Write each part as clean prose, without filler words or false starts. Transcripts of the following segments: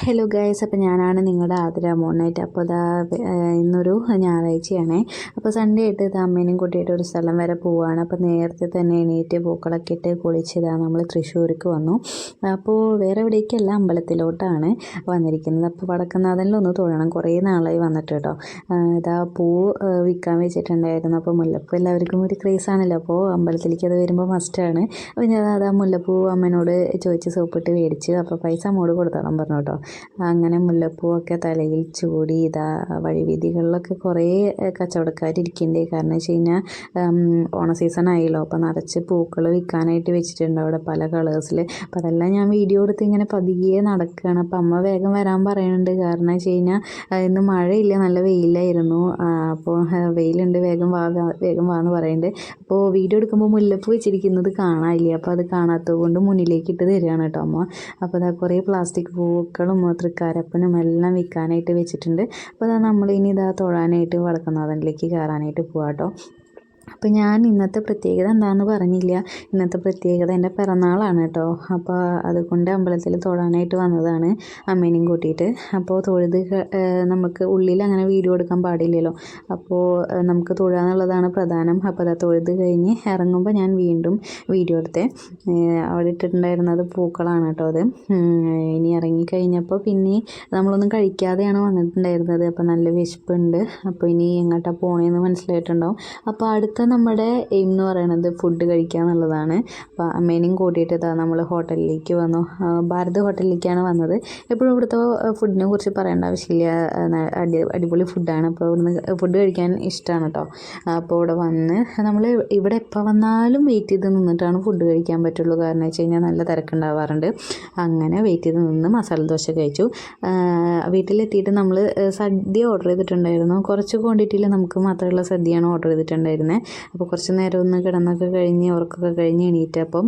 Hello guys, അപ്പോൾ ഞാനാണ് നിങ്ങളുടെ ആതിര മോണായിട്ട്. അപ്പോൾ ഇന്നൊരു ഞായറാഴ്ചയാണ്. അപ്പോൾ സൺഡേ ആയിട്ട് അമ്മേനെയും കൂട്ടിയിട്ട് ഒരു സ്ഥലം വരെ പോവുകയാണ്. അപ്പോൾ നേരത്തെ തന്നെ എണീറ്റ് പൂക്കളൊക്കെ ഇട്ട് കുളിച്ചതാണ് നമ്മൾ തൃശ്ശൂർക്ക് വന്നു. അപ്പോൾ വേറെ എവിടേക്കല്ല, അമ്പലത്തിലോട്ടാണ് വന്നിരിക്കുന്നത്. അപ്പോൾ വടക്കുന്നാഥനിലൊന്ന് തൊഴണം, കുറേ നാളായി വന്നിട്ട് കേട്ടോ. ഇതാ പൂ വിൽക്കാൻ വെച്ചിട്ടുണ്ടായിരുന്നു. അപ്പോൾ മുല്ലപ്പൂ എല്ലാവർക്കും ഒരു ക്രേസാണല്ലോ, അപ്പോൾ അമ്പലത്തിലേക്ക് അത് വരുമ്പോൾ മസ്റ്റാണ്. അപ്പോൾ ഞാൻ അതാ മുല്ലപ്പൂ അമ്മേനോട് ചോദിച്ച് സോപ്പിട്ട് മേടിച്ചു. അപ്പോൾ പൈസ അമ്മോട് കൊടുത്തോളാൻ പറഞ്ഞു കേട്ടോ. അങ്ങനെ മുല്ലപ്പൂവൊക്കെ തലയിൽ ചൂടി ഇതാ വഴിവീഥികളിലൊക്കെ കുറേ കച്ചവടക്കാരിയ്ക്കുന്നുണ്ട്. കാരണം വെച്ച് കഴിഞ്ഞാൽ ഓണ സീസൺ ആയല്ലോ, അപ്പോൾ നിറച്ച് പൂക്കൾ വിൽക്കാനായിട്ട് വെച്ചിട്ടുണ്ട് അവിടെ പല കളേഴ്സിൽ. അപ്പോൾ അതെല്ലാം ഞാൻ വീഡിയോ എടുത്ത് ഇങ്ങനെ പതിയെ നടക്കുകയാണ്. അപ്പോൾ അമ്മ വേഗം വരാൻ പറയുന്നുണ്ട്. കാരണം വെച്ച് കഴിഞ്ഞാൽ ഇന്ന് മഴയില്ല, നല്ല വെയിലായിരുന്നു. അപ്പോൾ വെയിലുണ്ട്, വേഗം വാ എന്ന് പറയുന്നുണ്ട്. അപ്പോൾ വീഡിയോ എടുക്കുമ്പോൾ മുല്ലപ്പൂ വെച്ചിരിക്കുന്നത് കാണാനില്ല. അപ്പോൾ അത് കാണാത്തത് കൊണ്ട് മുന്നിലേക്ക് ഇട്ട് തരികയാണ് കേട്ടോ അമ്മ. അപ്പോൾ അതാ കുറേ പ്ലാസ്റ്റിക് പൂക്കളും തൃക്കാരപ്പനും എല്ലാം വിൽക്കാനായിട്ട് വെച്ചിട്ടുണ്ട്. അപ്പോൾ നമ്മളിനി തൊഴാനായിട്ട് വടക്കുന്നാഥനിലേക്ക് കയറാനായിട്ട് പോവാം കേട്ടോ. അപ്പോൾ ഞാൻ ഇന്നത്തെ പ്രത്യേകത എന്താണെന്ന് പറഞ്ഞില്ല. ഇന്നത്തെ പ്രത്യേകത എൻ്റെ പിറന്നാളാണ് കേട്ടോ. അപ്പോൾ അതുകൊണ്ട് അമ്പലത്തിൽ തൊഴാനായിട്ട് വന്നതാണ് അമ്മേനെയും കൂട്ടിയിട്ട്. അപ്പോൾ തൊഴുത് നമുക്ക് ഉള്ളിൽ അങ്ങനെ വീഡിയോ എടുക്കാൻ പാടില്ലല്ലോ, അപ്പോൾ നമുക്ക് തൊഴാന്നുള്ളതാണ് പ്രധാനം. അപ്പോൾ തൊഴുത് കഴിഞ്ഞ് ഇറങ്ങുമ്പോൾ ഞാൻ വീണ്ടും വീഡിയോ എടുത്തേ. അവിടെ ഇട്ടിട്ടുണ്ടായിരുന്നത് പൂക്കളാണ് കേട്ടോ അത്. ഇനി ഇറങ്ങിക്കഴിഞ്ഞപ്പോൾ പിന്നെ നമ്മളൊന്നും കഴിക്കാതെയാണ് വന്നിട്ടുണ്ടായിരുന്നത്. അപ്പോൾ നല്ല വിശപ്പുണ്ട്. അപ്പോൾ ഇനി എങ്ങോട്ടാണ് പോകണമെന്ന് മനസ്സിലായിട്ടുണ്ടാവും. അപ്പോൾ അടുത്ത നമ്മുടെ എയിം എന്ന് പറയുന്നത് ഫുഡ് കഴിക്കുക എന്നുള്ളതാണ്. അപ്പോൾ അമ്മേനെയും കൂട്ടിയിട്ട് നമ്മൾ ഹോട്ടലിലേക്ക് വന്നു. ഭാരത് ഹോട്ടലിലേക്കാണ് വന്നത്. എപ്പോഴും ഇവിടുത്തെ ഫുഡിനെ കുറിച്ച് പറയേണ്ട ആവശ്യമില്ല, അടിപൊളി ഫുഡാണ്. അപ്പോൾ ഇവിടുന്ന് ഫുഡ് കഴിക്കാൻ ഇഷ്ടമാണ് കേട്ടോ. അപ്പോൾ ഇവിടെ വന്ന് നമ്മൾ ഇവിടെ എപ്പോൾ വന്നാലും വെയിറ്റ് ചെയ്ത് നിന്നിട്ടാണ് ഫുഡ് കഴിക്കാൻ പറ്റുള്ളൂ. കാരണം വെച്ച് കഴിഞ്ഞാൽ നല്ല തിരക്കുണ്ടാവാറുണ്ട്. അങ്ങനെ വെയിറ്റ് ചെയ്ത് നിന്ന് മസാല ദോശ കഴിച്ചു. വീട്ടിലെത്തിയിട്ട് നമ്മൾ സദ്യ ഓർഡർ ചെയ്തിട്ടുണ്ടായിരുന്നു. കുറച്ച് ക്വാണ്ടിറ്റിയിൽ നമുക്ക് മാത്രമുള്ള സദ്യയാണ് ഓർഡർ ചെയ്തിട്ടുണ്ടായിരുന്നത്. അപ്പോൾ കുറച്ച് നേരം ഒന്ന് കിടന്നൊക്കെ കഴിഞ്ഞ് ഉറക്കമൊക്കെ കഴിഞ്ഞ് എണീറ്റപ്പം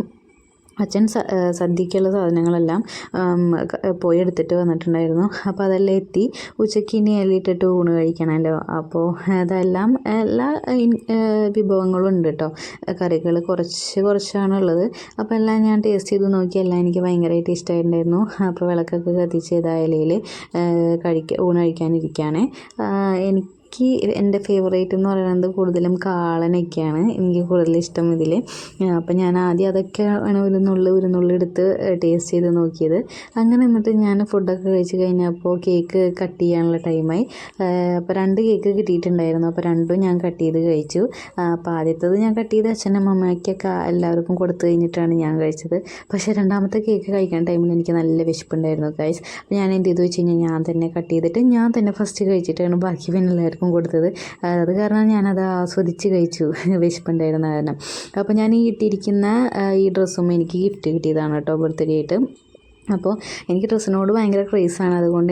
അച്ഛൻ സദ്യക്കുള്ള സാധനങ്ങളെല്ലാം പോയി എടുത്തിട്ട് വന്നിട്ടുണ്ടായിരുന്നു. അപ്പോൾ അതെല്ലാം എത്തി. ഉച്ചയ്ക്ക് ഇനി ഇലയിട്ടിട്ട് ഊണ് കഴിക്കണമല്ലോ. അപ്പോൾ അതെല്ലാം എല്ലാ വിഭവങ്ങളും ഉണ്ട് കേട്ടോ. കറികൾ കുറച്ചാണുള്ളത്. അപ്പോൾ എല്ലാം ഞാൻ ടേസ്റ്റ് ചെയ്ത് നോക്കി. എല്ലാം എനിക്ക് ഭയങ്കരമായിട്ട് ഇഷ്ടമായിട്ടുണ്ടായിരുന്നു. അപ്പോൾ വിളക്കൊക്കെ കത്തിച്ച് ഇതാ ഇലയിൽ ഊണ് കഴിക്കാനിരിക്കുകയാണ്. എനിക്ക് എൻ്റെ ഫേവറേറ്റ് എന്ന് പറയുന്നത് കൂടുതലും കാളനൊക്കെയാണ് എനിക്ക് കൂടുതൽ ഇഷ്ടം ഇതിൽ. അപ്പം ഞാൻ ആദ്യം അതൊക്കെ ഒരു നുള്ളി എടുത്ത് ടേസ്റ്റ് ചെയ്ത് നോക്കിയത്. അങ്ങനെ എന്നിട്ട് ഞാൻ ഫുഡൊക്കെ കഴിച്ച് കഴിഞ്ഞപ്പോൾ കേക്ക് കട്ട് ചെയ്യാനുള്ള ടൈമായി. അപ്പോൾ 2 കേക്ക് കിട്ടിയിട്ടുണ്ടായിരുന്നു. അപ്പോൾ 2 ഞാൻ കട്ട് ചെയ്ത് കഴിച്ചു. അപ്പോൾ ആദ്യത്തേത് ഞാൻ കട്ട് ചെയ്ത് അച്ഛനും അമ്മയ്ക്കൊക്കെ എല്ലാവർക്കും കൊടുത്തു കഴിഞ്ഞിട്ടാണ് ഞാൻ കഴിച്ചത്. പക്ഷേ രണ്ടാമത്തെ കേക്ക് കഴിക്കാൻ ടൈമിൽ എനിക്ക് നല്ല വിശപ്പുണ്ടായിരുന്നു ഗൈസ്. അപ്പോൾ ഞാൻ എന്ത് ചെയ്തു വെച്ച് കഴിഞ്ഞാൽ ഞാൻ തന്നെ കട്ട് ചെയ്തിട്ട് ഞാൻ തന്നെ ഫസ്റ്റ് കഴിച്ചിട്ടാണ് ബാക്കി പിന്നെ എല്ലാവർക്കും കൊടുത്തത്. അത് കാരണം ഞാനത് ആസ്വദിച്ച് കഴിച്ചു, വിശപ്പുണ്ടായിരുന്ന കാരണം. അപ്പോൾ ഞാൻ ഈ ഇട്ടിരിക്കുന്ന ഈ ഡ്രസ്സും എനിക്ക് ഗിഫ്റ്റ് കിട്ടിയതാണ് കേട്ടോ, ബർത്ത്ഡേ ആയിട്ട്. അപ്പോൾ എനിക്ക് ഡ്രസ്സിനോട് ഭയങ്കര ക്രേസാണ്. അതുകൊണ്ട്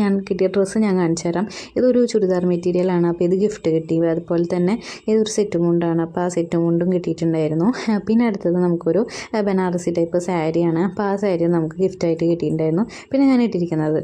ഞാൻ കിട്ടിയ ഡ്രസ്സ് ഞാൻ കാണിച്ചു തരാം. ഇതൊരു ചുരിദാർ മെറ്റീരിയലാണ്. അപ്പോൾ ഇത് ഗിഫ്റ്റ് കിട്ടി. അതുപോലെ തന്നെ ഇതൊരു സെറ്റ് മുണ്ടാണ്. അപ്പോൾ ആ സെറ്റ് മുണ്ടും കിട്ടിയിട്ടുണ്ടായിരുന്നു. പിന്നെ അടുത്തത് നമുക്കൊരു ബനാറസി ടൈപ്പ് സാരിയാണ്. അപ്പോൾ ആ സാരി നമുക്ക് ഗിഫ്റ്റായിട്ട് കിട്ടിയിട്ടുണ്ടായിരുന്നു. പിന്നെ ഞാൻ ഇട്ടിരിക്കുന്നത്